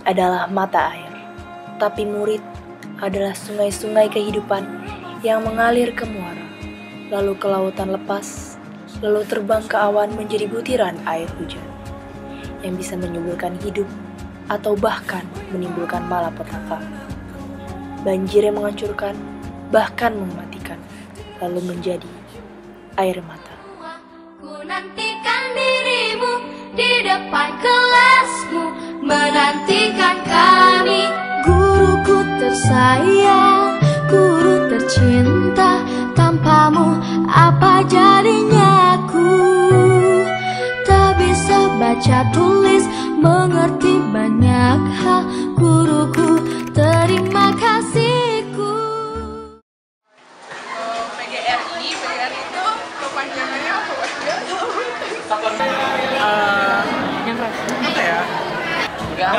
adalah mata air, tapi murid adalah sungai-sungai kehidupan yang mengalir ke muara, lalu ke lautan lepas, lalu terbang ke awan menjadi butiran air hujan yang bisa menyuburkan hidup atau bahkan menimbulkan malapetaka. Banjir yang menghancurkan, bahkan mematikan, lalu menjadi air mata. Ku nantikan dirimu di depan kelasmu, menantikan kami. Guruku tersayang, guru tercinta, tanpamu apa jadinya aku? Tak bisa baca tulis, mengerti banyak hal. Guruku, terima kasihku. PGRI itu kepanjangannya apa? Yang apa ya? Enggak.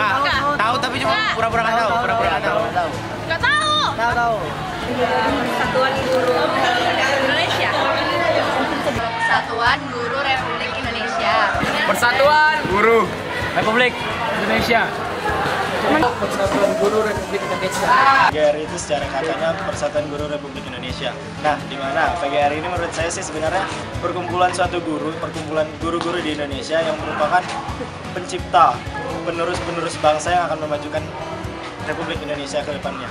Tahu tapi cuma pura-pura nggak tahu. Enggak tahu. Tahu. Persatuan Guru Indonesia. Persatuan Guru Republik Indonesia. Persatuan Guru Republik Indonesia. Persatuan Guru Republik Indonesia. PGRI itu secara katanya Persatuan Guru Republik Indonesia. Nah, di mana PGRI ini menurut saya sih sebenarnya perkumpulan suatu guru, perkumpulan guru-guru di Indonesia yang merupakan pencipta, penerus-penerus bangsa yang akan memajukan Republik Indonesia ke depannya.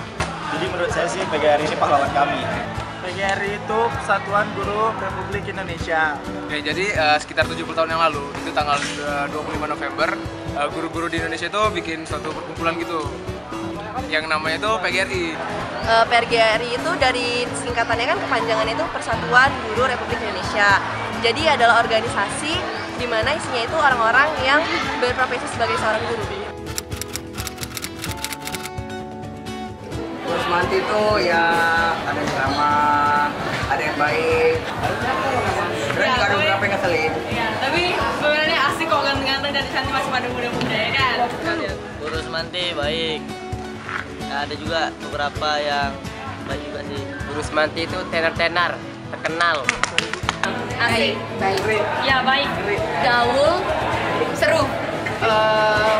Jadi menurut saya sih PGRI ini pahlawan kami. PGRI itu Persatuan Guru Republik Indonesia. Oke, jadi sekitar 70 tahun yang lalu, itu tanggal 25 November, guru-guru di Indonesia itu bikin suatu perkumpulan gitu, yang namanya itu PGRI. PGRI itu dari singkatannya kan kepanjangannya itu Persatuan Guru Republik Indonesia. Jadi adalah organisasi di mana isinya itu orang-orang yang berprofesi sebagai seorang guru. Terus nanti itu ya ada yang ramah, ada yang baik, dan juga ada beberapa yang ngeselin. Iya, tapi sebenarnya asik kok ganteng-ganteng dan cantik masih pada muda-muda ya kan? Guru Semanti baik. Nah, ada juga beberapa yang baik juga sih. Guru Semanti itu tenar-tenar, terkenal. Asik, baik. Ya baik. Gaul, seru.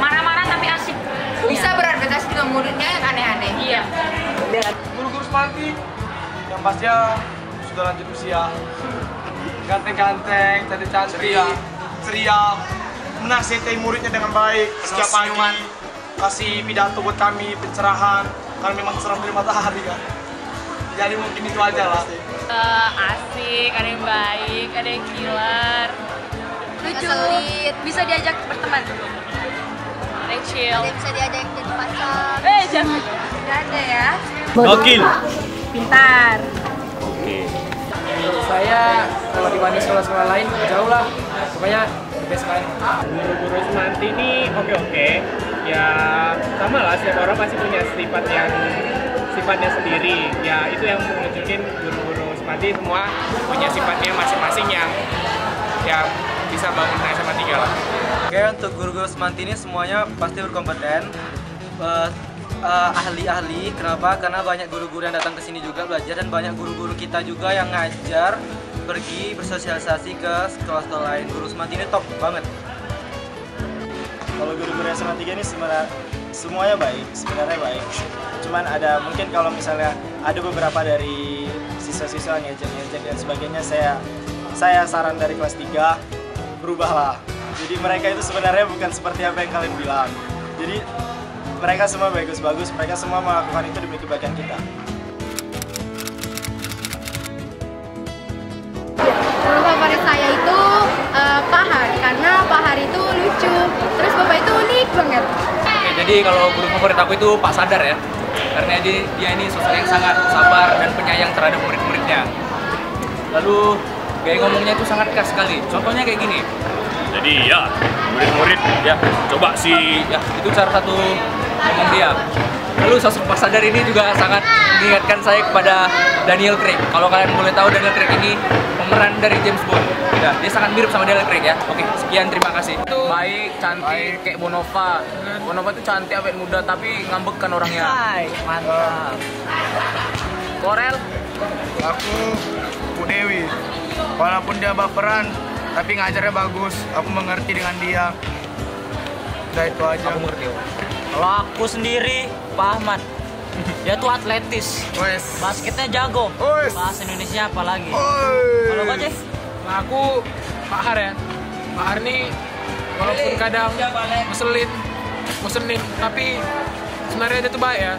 Marah-marah tapi asik. Bisa beradaptasi dengan muridnya yang aneh-aneh. Iya. Guru-guru Semanti yang pastinya sudah lanjut usia. Ganteng-ganteng, cantik-cantik, ceria, menasihati muridnya dengan baik setiap pagi. Kasih pidato buat kami, pencerahan, karena memang cerah dari matahari kan. Jadi mungkin itu aja lah. Asik, ada yang baik, ada yang killer, lucu, bisa diajak berteman, ada yang chill, ada yang bisa diajak jadi pacar. Jangan, nggak ada ya. Gokil. Pintar. Menurut saya kalau dibanding sekolah-sekolah lain jauh lah. Pokoknya the best sekali. Guru-guru Semanti ini oke-oke. Ya sama lah, setiap orang pasti punya sifatnya sendiri. Ya itu yang menunjukin guru-guru Semanti semua punya sifatnya masing-masing yang bisa bangun SMA 3 lah. Oke, untuk guru-guru Semanti ini semuanya pasti berkompeten, ahli-ahli. Kenapa? Karena banyak guru-guru yang datang ke sini juga belajar, dan banyak guru-guru kita juga yang ngajar, pergi bersosialisasi ke sekolah-sekolah lain. Guru Semanti ini top banget. Kalau guru-guru SMA 3 ini semuanya baik, sebenarnya baik. Cuman ada mungkin kalau misalnya ada beberapa dari siswa-siswa ngejek-ngejek dan sebagainya, saya saran dari kelas 3 berubahlah. Jadi mereka itu sebenarnya bukan seperti apa yang kalian bilang. Jadi mereka semua bagus-bagus, mereka semua melakukan itu demi kebaikan kita. Guru favorit saya itu Pak Har, karena Pak Har itu lucu, terus Bapak itu unik banget. Oke, jadi kalau guru favorit aku itu Pak Sadar ya, karena dia ini sosok yang sangat sabar dan penyayang terhadap murid-muridnya. Lalu gaya ngomongnya itu sangat khas sekali. Contohnya kayak gini. Jadi ya, murid-murid ya coba sih. Ya, itu salah satu ngomong dia. Lalu sosok Pak Sadar ini juga sangat mengingatkan saya kepada Daniel Craig. Kalau kalian boleh tahu, Daniel Craig ini pemeran dari James Bond. Ya, dia sangat mirip sama Daniel Craig ya. Oke, sekian, terima kasih. Baik, cantik, kayak Bonova. Bonova itu cantik, awet muda, tapi ngambek kan orangnya. Hai, mantap. Korel, aku Bu Dewi. Walaupun dia baperan, tapi ngajarnya bagus. Aku mengerti dengan dia. Udah itu aja. Aku mengerti. Kalau aku sendiri, Pak Ahmad. Dia tuh atletis. Basketnya jago. Bahasa Indonesia apa lagi? Kalau kau, Cek? Nah, aku Pak Har ya. Pak Har ini walaupun kadang bosenin, tapi sebenarnya dia tuh baik ya.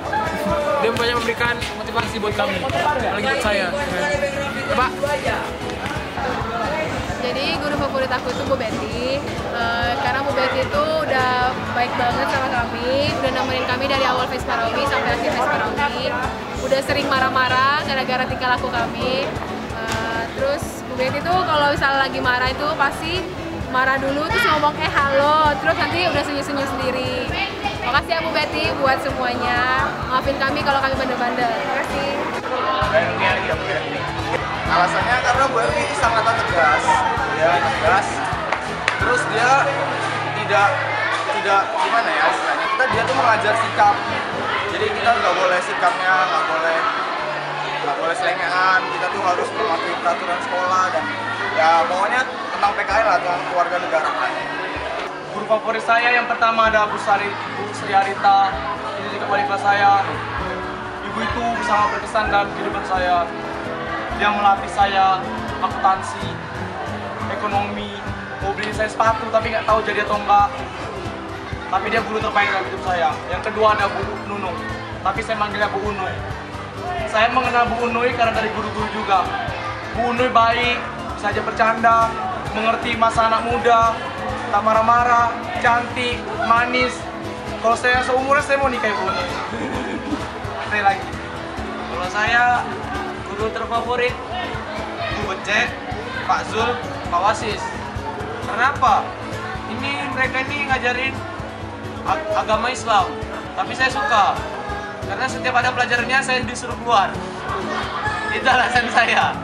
Dia banyak memberikan motivasi buat kami, apalagi buat saya. Ya, Pak. Jadi guru favorit aku itu Bu Betty, karena Bu Betty itu udah baik banget sama kami, udah nemenin kami dari awal Vesparomi sampai akhir Vesparomi, udah sering marah-marah gara-gara tingkah laku kami. Terus Bu Betty tuh kalau misalnya lagi marah itu pasti marah dulu terus ngomong halo, terus nanti udah senyum-senyum sendiri. Makasih ya Bu Betty buat semuanya, maafin kami kalau kami bandel-bandel. Terima kasih. Alasannya karena Bu Erni itu sangat tegas, ya tegas. Terus dia tidak gimana ya istilahnya, dia tuh mengajar sikap. Jadi kita nggak boleh sikapnya, nggak boleh selengean. Kita tuh harus mematuhi peraturan sekolah dan ya pokoknya tentang PKN lah, tentang keluarga negara. Guru favorit saya yang pertama ada Bu Sri Arita, ini juga wali kelas saya. Ibu itu sangat berkesan dalam kehidupan saya. Dia melatih saya akuntansi, ekonomi, mau beli saya sepatu tapi nggak tahu jadi atau enggak. Tapi dia guru terbaik dalam hidup saya. Yang kedua ada Bu Nunung, tapi saya manggilnya Bu Unuy. Saya mengenal Bu Unuy karena dari guru-guru juga. Bu Unuy baik, bisa aja bercanda, mengerti masa anak muda, tak marah-marah, cantik, manis. Kalau saya seumuran saya mau nikahi Bu Unuy. Saya lagi. Kalau saya guru terfavorit Bu Becek, Pak Zul, Pak Wasis. Kenapa? Mereka ini ngajarin agama Islam, tapi saya suka karena setiap ada pelajarannya saya disuruh keluar. Itu alasan saya.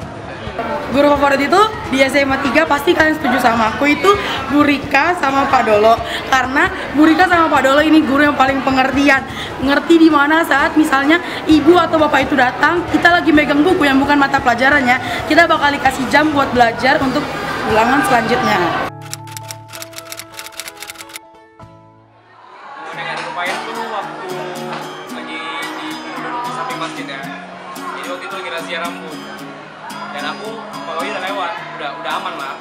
Guru favorit itu di SMA 3 pasti kalian setuju sama aku, itu Bu Rika sama Pak Dolo. Karena Bu Rika sama Pak Dolo ini guru yang paling pengertian. Ngerti di mana saat misalnya ibu atau bapak itu datang, kita lagi megang buku yang bukan mata pelajarannya, kita bakal dikasih jam buat belajar untuk ulangan selanjutnya. Dengan lumayan tuh waktu lagi di samping masjid ya. Jadi waktu itu lagi razia rambut. Dan aku, Pak Owi udah lewat, udah aman lah.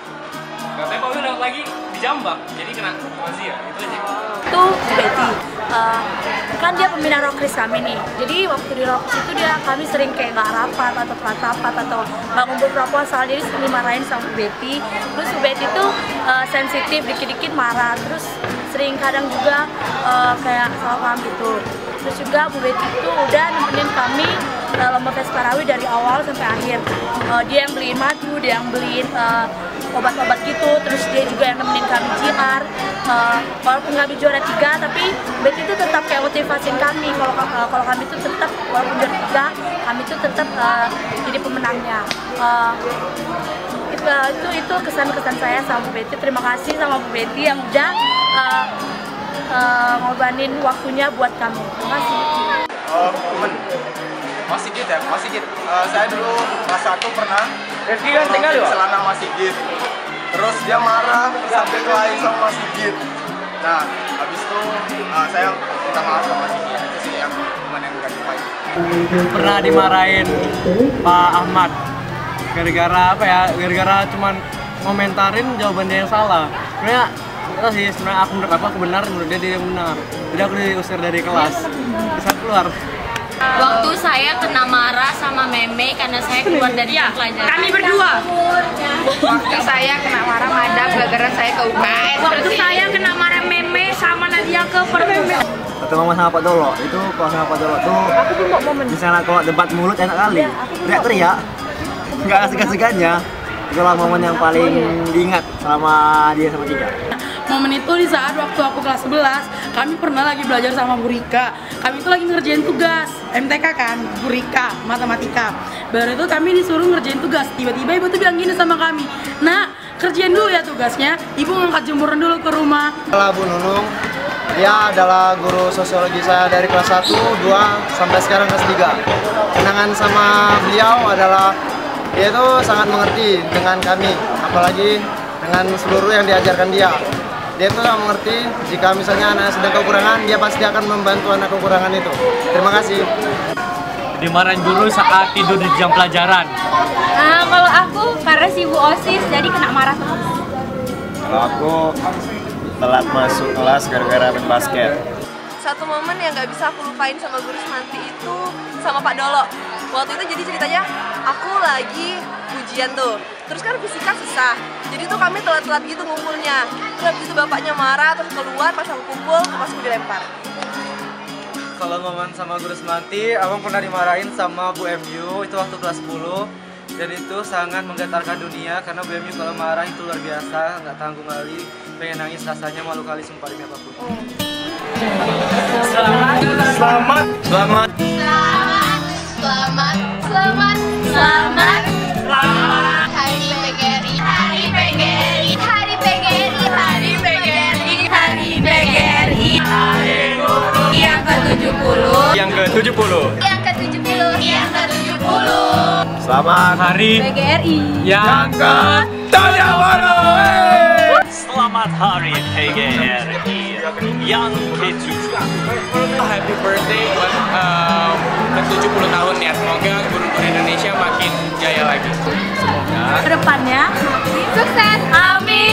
Katanya Pak Owi lewat lagi di Jambak, jadi kena razia, itu aja. Itu Betty, kan dia pembina Rokris kami nih. Jadi waktu di Rokris itu kami sering kayak nggak rapat atau telat rapat atau nggak ngumpul proposal, jadi sering dimarahin sama Bu Betty. Terus Bu Betty itu sensitif, dikit-dikit marah, terus sering kadang juga kayak salah paham gitu. Terus juga Bu Betty itu udah nemenin kami lomba Vesparawi dari awal sampai akhir. Dia yang beliin madu, dia yang beliin obat-obat gitu, terus dia juga yang nemenin kami JR. Walaupun kami juara 3, tapi Betty itu tetap kayak motivasin kami. Kalau kami itu tetap walaupun juara 3, kami itu tetap jadi pemenangnya. Itu kesan-kesan saya sama Bu Betty. Terima kasih sama Bu Betty yang udah ngorbanin waktunya buat kami. Terima kasih. Mas Sigit ya, Mas Sigit. Saya dulu kelas 1 pernah celana Mas Sigit. Terus dia marah sampai kelahi sama Mas Sigit. Nah, habis itu saya minta maaf sama Mas Sigit. Itu sih yang gak dipakai. Pernah dimarahin Pak Ahmad gara-gara apa ya? Gara-gara cuman ngomentarin jawabannya yang salah. Sebenarnya menurut aku benar, menurut dia benar. Jadi aku diusir dari kelas. Bisa keluar. Waktu saya kena marah sama Meme karena saya keluar dari pelajaran. Kami berdua. Waktu saya kena marah Madam gara-gara saya ke UKS. Waktu saya kena marah Meme sama Nadia ke Permeme. Waktu ngomong sama Pak Dolo, itu kalau sama Pak Dolo tuh misalnya kalau debat mulut enak kali, teriak-teriak, nggak segan-segannya. Itulah momen yang paling diingat selama dia sama Tiga. Momen itu di saat waktu aku kelas 11, kami pernah lagi belajar sama Bu Rika. Kami itu lagi ngerjain tugas MTK kan, Bu Rika, matematika. Baru itu kami disuruh ngerjain tugas. Tiba-tiba ibu tuh bilang gini sama kami, "Nah, kerjain dulu ya tugasnya." Ibu ngangkat jemuran dulu ke rumah. Bu Nunung, dia adalah guru sosiologi saya dari kelas 1, 2, sampai sekarang kelas 3. Kenangan sama beliau adalah dia itu sangat mengerti dengan kami, apalagi dengan seluruh yang diajarkan dia. dia tuh mengerti jika misalnya anak sedang kekurangan, dia pasti akan membantu anak kekurangan itu. Terima kasih. Dimarahin guru saat tidur di jam pelajaran. Kalau aku karena sibuk OSIS jadi kena marah terus. Kalau aku telat masuk kelas gara-gara main basket. Satu momen yang nggak bisa aku lupain sama guru Semanti itu sama Pak Dolo. Waktu itu jadi ceritanya aku lagi ujian tuh, terus kan fisika susah, jadi tuh kami telat-telat gitu ngumpulnya. Terus habis itu bapaknya marah, terus keluar pas aku kumpul, masuk dilempar. Kalau ngomong sama guru Semanti, abang pernah dimarahin sama Bu MU itu waktu kelas 10. Dan itu sangat menggetarkan dunia karena Bu MU kalau marah itu luar biasa, nggak tanggung kali, pengen nangis rasanya, malu kali sumpah demi apapun. Selamat. Hari PGRI, Hari PGRI, Hari PGRI, Hari PGRI, Hari PGRI. Yang ke-70. Yang ke-70. Yang ke-70. Yang ke-70. Selamat Hari PGRI yang ke-70. Selamat Hari PGRI yang ke-70. Happy birthday buat ke-70 tahun ya. Semoga guru-guru Indonesia makin jaya lagi. Semoga kedepannya sukses. Amin.